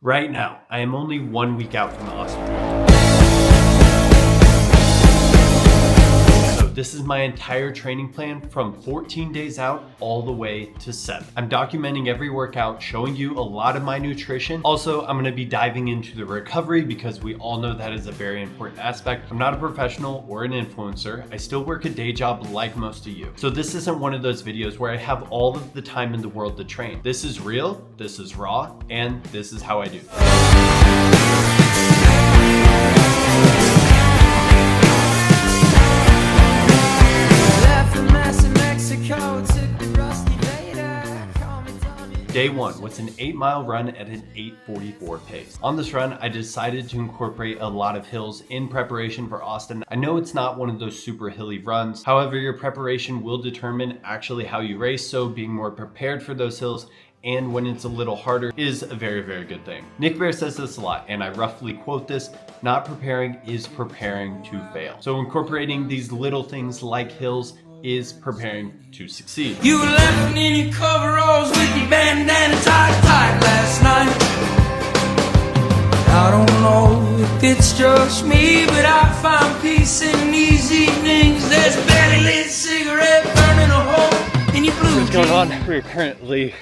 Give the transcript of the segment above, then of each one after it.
Right now, I am only 1 week out from the Austin. So this is my entire training plan from 14 days out all the way to 7. I'm documenting every workout, showing you a lot of my nutrition. Also, I'm gonna be diving into the recovery because we all know that is a very important aspect. I'm not a professional or an influencer. I still work a day job like most of you. So this isn't one of those videos where I have all of the time in the world to train. This is real, this is raw, and this is how I do things. Day 1 was an 8-mile run at an 8:44 pace. On this run, I decided to incorporate a lot of hills in preparation for Austin. I know it's not one of those super hilly runs. However, your preparation will determine actually how you race, so being more prepared for those hills and when it's a little harder is a very, very good thing. Nick Bare says this a lot, and I roughly quote this: not preparing is preparing to fail. So incorporating these little things like hills is preparing to succeed. You were laughing in your coveralls with your bandana tied last night. I don't know if it's just me, but I find peace in these evenings. There's a barely lit cigarette burning a hole in your blue What's going on? We're currently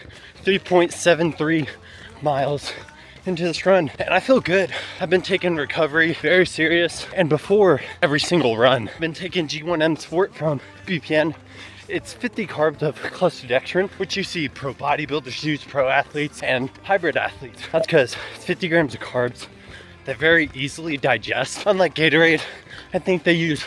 3.73 miles into this run and I feel good. I've been taking recovery very serious, and before every single run I've been taking G1M Sport from BPN. It's 50 carbs of cluster dextrin, which you see pro bodybuilders use, pro athletes and hybrid athletes. That's because it's 50 grams of carbs that very easily digest. Unlike Gatorade, I think they use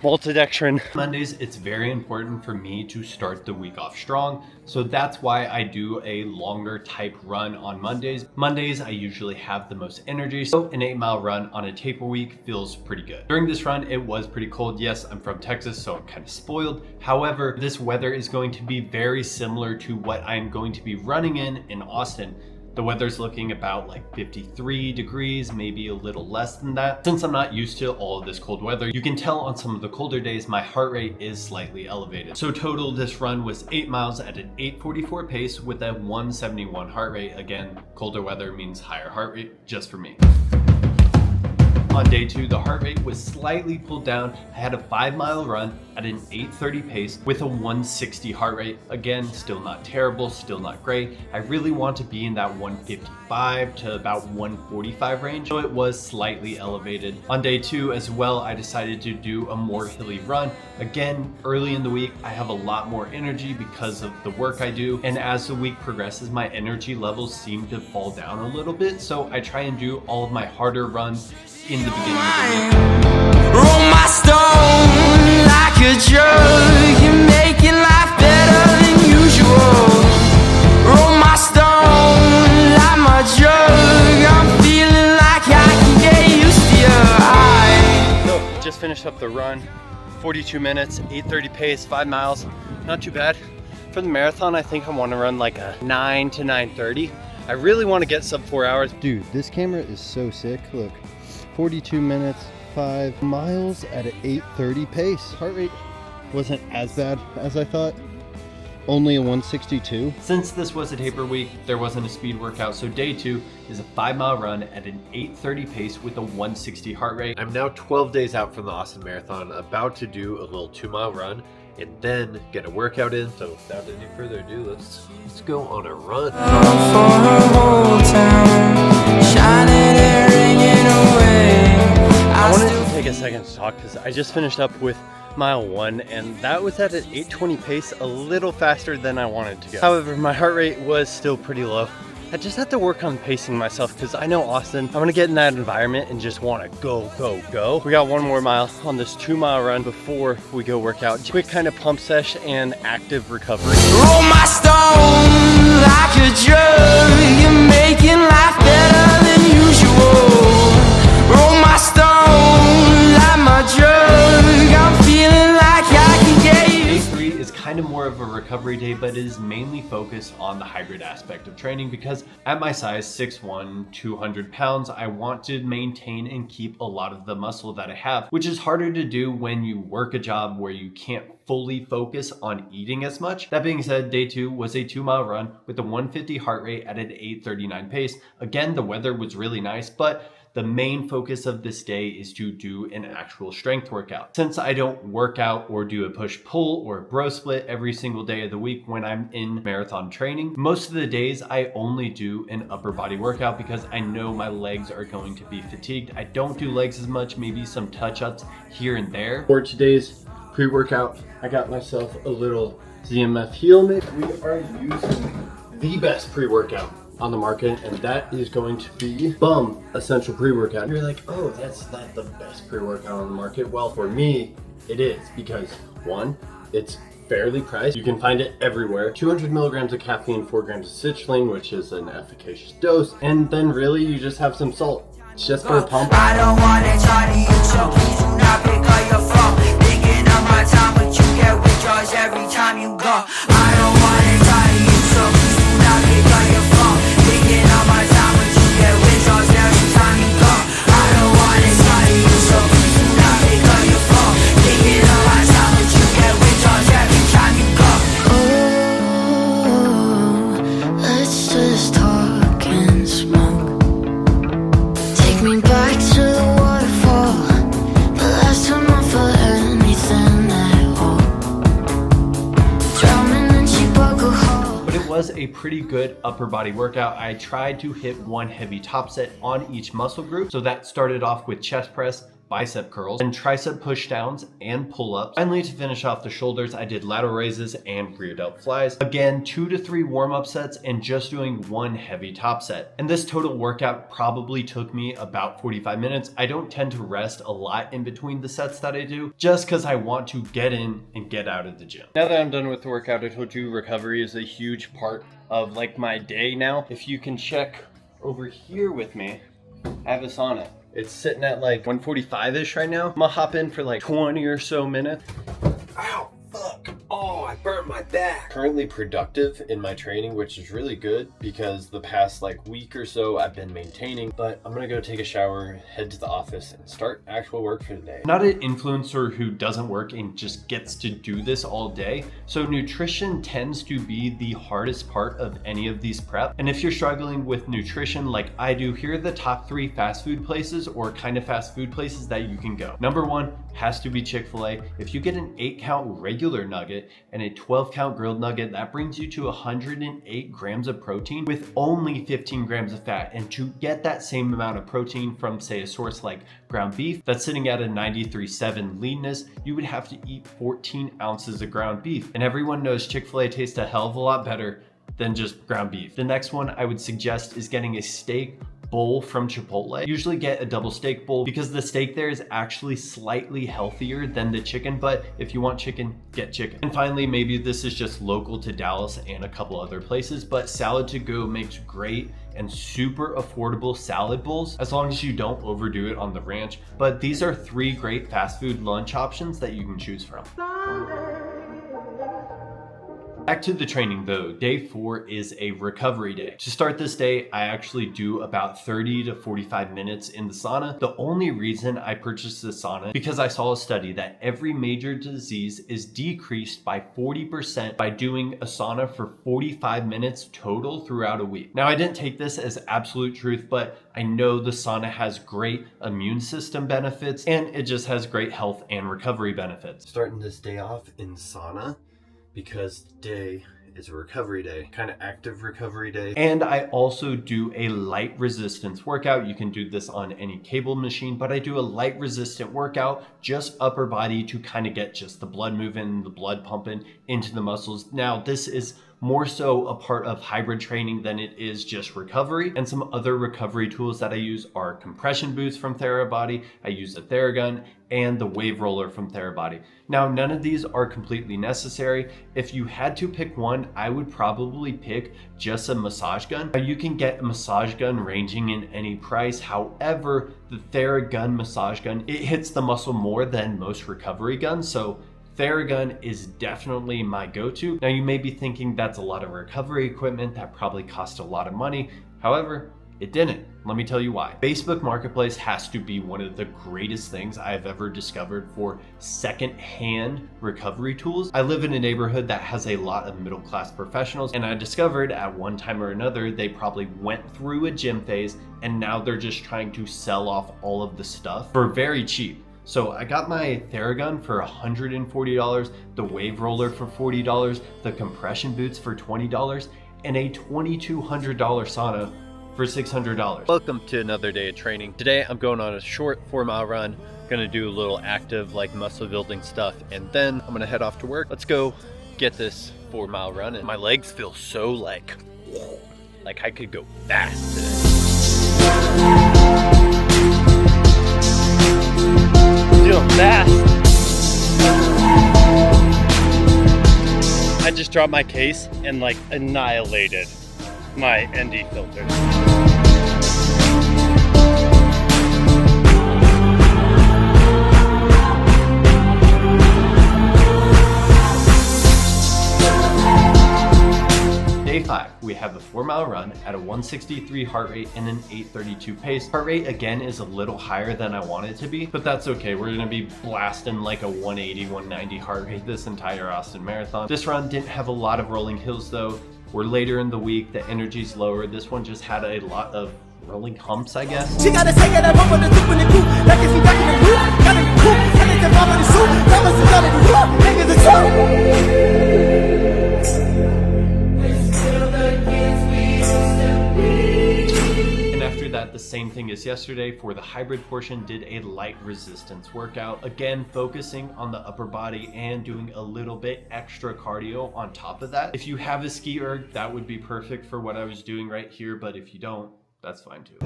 maltodextrin. Mondays, it's very important for me to start the week off strong. So that's why I do a longer type run on Mondays. Mondays, I usually have the most energy. So an 8-mile run on a taper week feels pretty good. During this run, it was pretty cold. Yes, I'm from Texas, so I'm kind of spoiled. However, this weather is going to be very similar to what I'm going to be running in Austin. The weather's looking about like 53 degrees, maybe a little less than that. Since I'm not used to all of this cold weather, you can tell on some of the colder days, my heart rate is slightly elevated. So total, this run was 8 miles at an 8:44 pace with a 171 heart rate. Again, colder weather means higher heart rate just for me. On day 2, the heart rate was slightly pulled down. I had a 5-mile run at an 8:30 pace with a 160 heart rate. Again, still not terrible, still not great. I really want to be in that 155 to about 145 range, so it was slightly elevated. On day 2 as well, I decided to do a more hilly run. Again, early in the week, I have a lot more energy because of the work I do, and as the week progresses, my energy levels seem to fall down a little bit, so I try and do all of my harder runs in the beginning of the week. roll my stone like a drug. You're making life better than usual. Roll my stone like my drug. I'm feeling like I can get used to you. So, just finished up the run. 42 minutes, 8:30 pace, 5 miles. Not too bad. For the marathon, I think I want to run like a 9 to 9:30. I really want to get sub 4 hours. Dude, this camera is so sick. Look, 42 minutes, 5 miles at an 8:30 pace. Heart rate wasn't as bad as I thought. Only a 162. Since this was a taper week, there wasn't a speed workout, so day 2 is a 5-mile run at an 8:30 pace with a 160 heart rate. I'm now 12 days out from the Austin Marathon, about to do a little 2-mile run and then get a workout in. So without any further ado, let's go on a run. For her whole town, shining and ringing away. I wanted to take a second to talk because I just finished up with mile 1 and that was at an 8:20 pace, a little faster than I wanted to go. However, my heart rate was still pretty low. I just have to work on pacing myself because I know Austin, I'm gonna get in that environment and just wanna go, go, go. We got 1 more mile on this 2-mile run before we go work out. Quick kind of pump sesh and active recovery. Roll my stone like a drug. You're making life better than usual. Roll my stone like my drug. I'm feeling like I can get Day used. 3 is kind of more of a recovery day, but it is mainly focused focus on the hybrid aspect of training because at my size, 6'1", 200 pounds, I want to maintain and keep a lot of the muscle that I have, which is harder to do when you work a job where you can't fully focus on eating as much. That being said, day 2 was a 2-mile run with a 150 heart rate at an 8:39 pace. Again, the weather was really nice, but the main focus of this day is to do an actual strength workout. Since I don't work out or do a push-pull or a bro split every single day of the week when I'm in marathon training, most of the days I only do an upper body workout because I know my legs are going to be fatigued. I don't do legs as much, maybe some touch-ups here and there. For today's pre-workout, I got myself a little ZMF heel mix. We are using the best pre-workout on the market, and that is going to be Bum Essential Pre-Workout. You're like, oh, that's not the best pre-workout on the market. Well, for me, it is, because one, it's fairly priced. You can find it everywhere. 200 milligrams of caffeine, 4 grams of citrulline, which is an efficacious dose. And then really you just have some salt. It's just for a pump. I don't wanna talk to you, so please do not pick up your phone. Thinking of my time, but you get withdrawals every time you go. I don't wanna talk to you, so please do not pick up your phone. Thinking of my time, but you get withdrawals every time you go. I don't wanna talk to you, so please do not pick up your phone. Thinking of my time, but you get withdrawals every time you go. Oh, let's just talk and smoke. Take me back to the waterfall, the last time I felt anything at all. Drowning in Chicago Hall. But it was a pretty good upper body workout. I tried to hit one heavy top set on each muscle group. So that started off with chest press, bicep curls, and tricep push downs and pull-ups. Finally, to finish off the shoulders, I did lateral raises and rear delt flies. Again, 2 to 3 warm-up sets and just doing one heavy top set. And this total workout probably took me about 45 minutes. I don't tend to rest a lot in between the sets that I do, just because I want to get in and get out of the gym. Now that I'm done with the workout, I told you recovery is a huge part of like my day now. If you can check over here with me, I have a sauna. It's sitting at like 145-ish right now. I'm gonna hop in for like 20 or so minutes. Ow, fuck. Oh, I burnt my back. Currently productive in my training, which is really good because the past like week or so I've been maintaining, but I'm gonna go take a shower, head to the office and start actual work for the day. I'm not an influencer who doesn't work and just gets to do this all day. So nutrition tends to be the hardest part of any of these prep. And if you're struggling with nutrition like I do, here are the top 3 fast food places or kind of fast food places that you can go. Number 1 has to be Chick-fil-A. If you get an 8-count regular nugget and a 12-count grilled nugget, that brings you to 108 grams of protein with only 15 grams of fat. And to get that same amount of protein from, say, a source like ground beef that's sitting at a 93.7 leanness, you would have to eat 14 ounces of ground beef. And everyone knows Chick-fil-A tastes a hell of a lot better than just ground beef. The next one I would suggest is getting a steak bowl from Chipotle. Usually get a double steak bowl because the steak there is actually slightly healthier than the chicken, but if you want chicken, get chicken. And finally, maybe this is just local to Dallas and a couple other places, but Salad to Go makes great and super affordable salad bowls as long as you don't overdo it on the ranch. But these are 3 great fast food lunch options that you can choose from. Back to the training though, day 4 is a recovery day. To start this day, I actually do about 30 to 45 minutes in the sauna. The only reason I purchased the sauna because I saw a study that every major disease is decreased by 40% by doing a sauna for 45 minutes total throughout a week. Now I didn't take this as absolute truth, but I know the sauna has great immune system benefits and it just has great health and recovery benefits. Starting this day off in sauna, because today is a recovery day, kind of active recovery day. And I also do a light resistance workout. You can do this on any cable machine, but I do a light resistant workout, just upper body to kind of get just the blood moving, the blood pumping into the muscles. Now, this is more so a part of hybrid training than it is just recovery. And some other recovery tools that I use are compression boots from Therabody. I use a Theragun and the wave roller from Therabody. Now, none of these are completely necessary. If you had to pick one, I would probably pick just a massage gun. Now, you can get a massage gun ranging in any price. However, the Theragun massage gun, it hits the muscle more than most recovery guns. So Theragun is definitely my go-to. Now you may be thinking that's a lot of recovery equipment that probably cost a lot of money. However, it didn't. Let me tell you why. Facebook Marketplace has to be one of the greatest things I've ever discovered for second-hand recovery tools. I live in a neighborhood that has a lot of middle-class professionals, and I discovered at one time or another, they probably went through a gym phase and now they're just trying to sell off all of the stuff for very cheap. So I got my Theragun for $140, the wave roller for $40, the compression boots for $20, and a $2,200 sauna for $600. Welcome to another day of training. Today I'm going on a short 4-mile run. Gonna do a little active like muscle building stuff, and then I'm gonna head off to work. Let's go get this 4-mile run. And my legs feel so like I could go fast today. Feeling fast. I just dropped my case and like annihilated my ND filters. Day 5, we have a 4-mile run at a 163 heart rate and an 832 pace. Heart rate again is a little higher than I want it to be, but that's okay. We're gonna be blasting like a 180, 190 heart rate this entire Austin Marathon. This run didn't have a lot of rolling hills though. We're later in the week, the energy's lower. This one just had a lot of rolling humps, I guess. She gotta take it up on the soup in the coop. Like if she back in the roof, got in the coop. And it's the mom in the soup. Thomas is out of the roof. Niggas the And after that, the same thing as yesterday. For the hybrid portion, did a light resistance workout. Again, focusing on the upper body and doing a little bit extra cardio on top of that. If you have a ski erg, that would be perfect for what I was doing right here. But if you don't, that's fine too.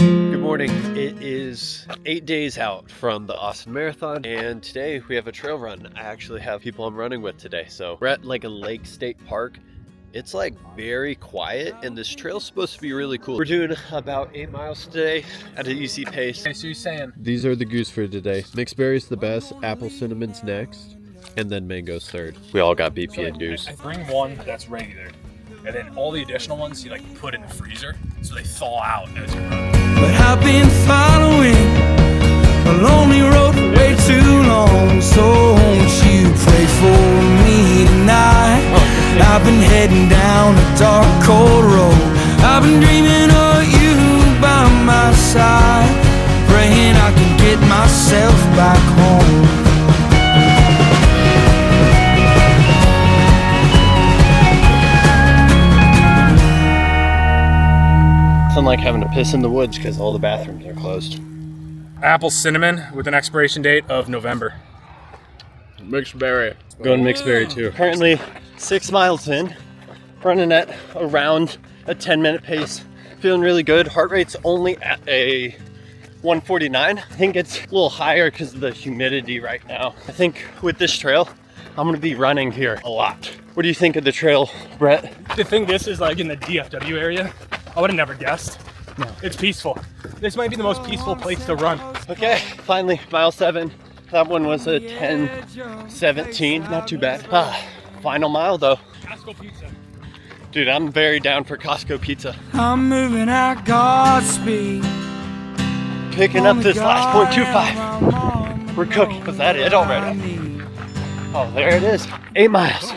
Good morning. It is 8 days out from the Austin Marathon, and today we have a trail run. I actually have people I'm running with today. So we're at like a Lake State Park. It's like very quiet, and this trail's supposed to be really cool. We're doing about 8 miles today at an easy pace. Okay, so you're saying These are the goose for today. Mixed berries the best, apple cinnamon's next, and then mango's third. We all got BP and goose. bring one that's regular, and then all the additional ones you like put in the freezer so they thaw out as you're running. But I've been following a lonely road for way too long. So won't you pray for me tonight? I've been heading down a dark, cold road. I've been dreaming of you by my side, praying I can get myself back home. It's unlike having to piss in the woods because all the bathrooms are closed. Apple cinnamon with an expiration date of November. Mixed berry. Going mixed berry too. Currently 6 miles in, running at around a 10-minute pace. Feeling really good. Heart rate's only at a 149. I think it's a little higher because of the humidity right now. I think with this trail, I'm gonna be running here a lot. What do you think of the trail, Brett? To think this is like in the DFW area, I would have never guessed. No. It's peaceful. This might be the most peaceful place to run. Okay, finally, mile 7. That one was a 10:17, not too bad. Final mile though. Costco pizza. Dude, I'm very down for Costco pizza. I'm moving at God's speed. Picking up this last 0.25. We're cooking. Was that it already? Oh, there it is. 8 miles.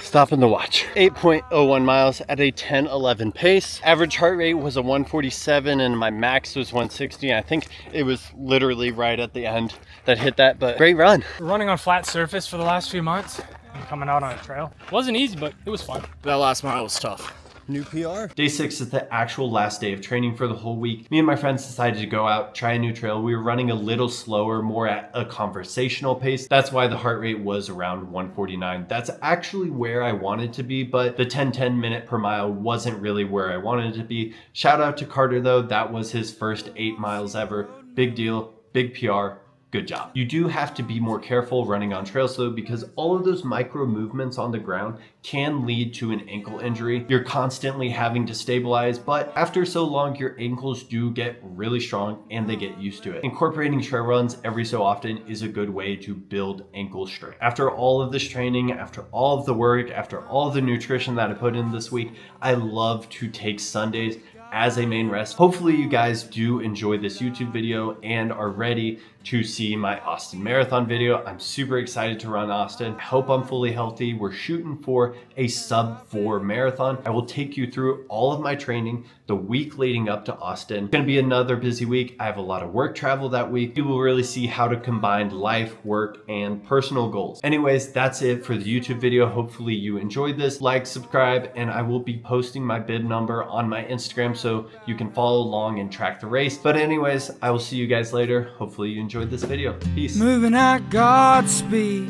Stopping the watch. 8.01 miles at a 10:11 pace. Average heart rate was a 147 and my max was 160. I think it was literally right at the end that hit that, but great run. Running on flat surface for the last few months and coming out on a trail. Wasn't easy, but it was fun. That last mile was tough. New PR. Day 6 is the actual last day of training for the whole week. Me and my friends decided to go out, try a new trail. We were running a little slower, more at a conversational pace. That's why the heart rate was around 149. That's actually where I wanted to be, but the 10 minute per mile wasn't really where I wanted it to be. Shout out to Carter though, that was his first 8 miles ever. Big deal, big PR. good job. You do have to be more careful running on trails though, because all of those micro movements on the ground can lead to an ankle injury. You're constantly having to stabilize, but after so long, your ankles do get really strong and they get used to it. Incorporating trail runs every so often is a good way to build ankle strength. After all of this training, after all of the work, after all of the nutrition that I put in this week, I love to take Sundays as a main rest. Hopefully you guys do enjoy this YouTube video and are ready to see my Austin Marathon video. I'm super excited to run Austin. I hope I'm fully healthy. We're shooting for a sub-4 marathon. I will take you through all of my training the week leading up to Austin. It's gonna be another busy week. I have a lot of work travel that week. You will really see how to combine life, work, and personal goals. Anyways, that's it for the YouTube video. Hopefully you enjoyed this. Like, subscribe, and I will be posting my bib number on my Instagram so you can follow along and track the race. But anyways, I will see you guys later. Hopefully you enjoyed this video. Peace. Moving at God's speed,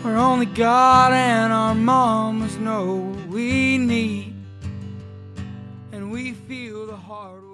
where only God and our mamas know we need, and we feel the hard